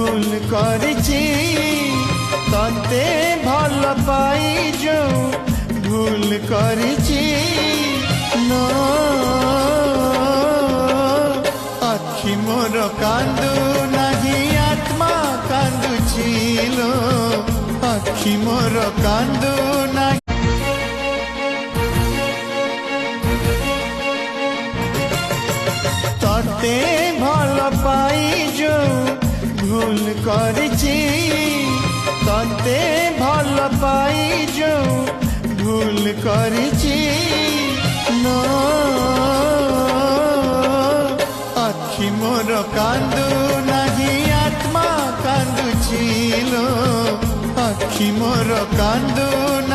ভুল করেছি ততে ভালো পাই যাও ভুল করেছি না আখি মোর কান্দু নাহি আত্মা কান্দুছিল আখি মোর কান্দু নাহি ততে ভালো পাই যাও ভুল করেছি ততে ভালো পাই যাও ভুল করেছি না আখি মোর কান্দু নাহি আত্মা কান্দুছিল আখি মোর কান্দু নাহি